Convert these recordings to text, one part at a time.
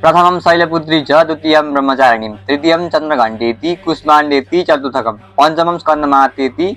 प्रथमं शैलपुत्री च द्वितीयं ब्रह्मचारिणीं तृतीयं चन्द्रघण्टेति कुष्माण्डेति चतुर्थकं पञ्चमं स्कन्दमातेति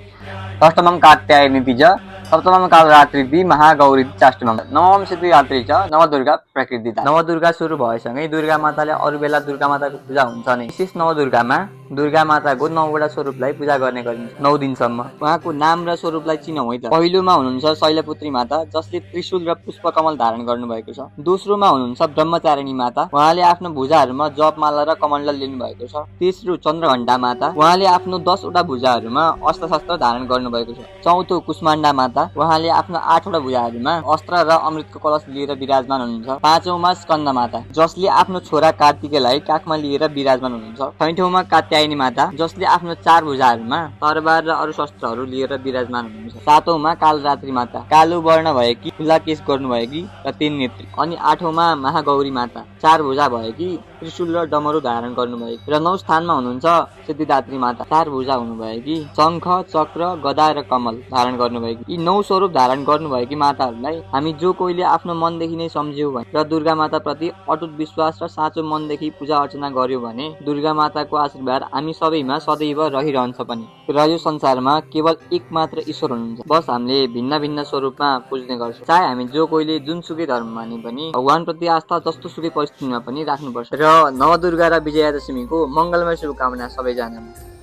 षष्ठमं कात्यायनीति च सप्तमं कालरात्रिति महागौरीति चाष्टमं नवमं सिद्धिदात्री च नवदुर्गा प्रकृतिता। नवदुर्गा सुरु भएसँगै दुर्गा माताले अरू बेला दुर्गा माताको पूजा हुन्छ नै। विशेष नवदुर्गामा दुर्गा माताको 9वटा स्वरूपलाई पूजा गर्ने गरिन्छ 9 दिनसम्म। उहाँको नाम र स्वरूपलाई चिनौँ है त। पहिलोमा हुनुहुन्छ शैलपुत्री माता जसले त्रिशूल र पुष्पकमल धारण गर्नुभएको छ। दोस्रोमा हुनुहुन्छ ब्रह्मचारिणी माता, उहाँले आफ्नो भुजाहरूमा जपमाला र कमण्डल लिनु भएको छ। तेस्रो चन्द्रघण्टा माता, उहाँले आफ्नो 10वटा भुजाहरूमा अस्त्र शस्त्र धारण गर्नुभएको छ। चौथो कुष्माण्डा माता, उहाँले आफ्नो 8वटा भुजाहरूमा अस्त्र र अमृतको कलश लिएर विराजमान हुनुहुन्छ। पाँचौंमा स्कन्द माता जसले आफ्नो छोरा कार्तिकेयलाई काखमा लिएर विराजमान हुनुहुन्छ। छैठौंमा कात्यायनी माता जसले आफ्नो 4 भुजाहरूमा तरबार र अरू शस्त्रहरू लिएर विराजमान हुनुहुन्छ। सातौंमा कालरात्रि माता, कालो वर्ण भएकी, खुला केश गर्नुभएकी र 3 नेत्री। अनि आठौंमा महागौरी माता, 4 भुजा भएकी, त्रिशूल र डमरू धारण गर्नुभएकी। र 9 स्थानमा हुनुहुन्छ सिद्धिदात्री माता, 4 भुजा हुनुभएकी, शङ्ख, चक्र, गदा र कमल धारण गर्नुभएकी। यी 9 स्वरूप धारण गर्नुभएकी माताहरूलाई हामी जो कोहीले आफ्नो मनदेखि नै सम्झ्यौं भने र दुर्गा माता प्रति अटुट विश्वास र साँचो मनदेखि पूजा अर्चना गर्यो भने दुर्गा माताको आशीर्वाद हामी सबैमा सदैव रहिरहन्छ पनि। र यो संसारमा केवल एक मात्र ईश्वर हुनुहुन्छ, बस हामीले भिन्न भिन्न स्वरूपमा पुज्ने गर्छौं। चाहे हामी जो कोहीले जुनसुकै धर्म माने पनि भगवान प्रति आस्था जस्तो सुकै परिस्थितिमा पनि राख्नुपर्छ। र नवदुर्गा र विजयादशमीको मङ्गलमय शुभकामना सबैजनामा।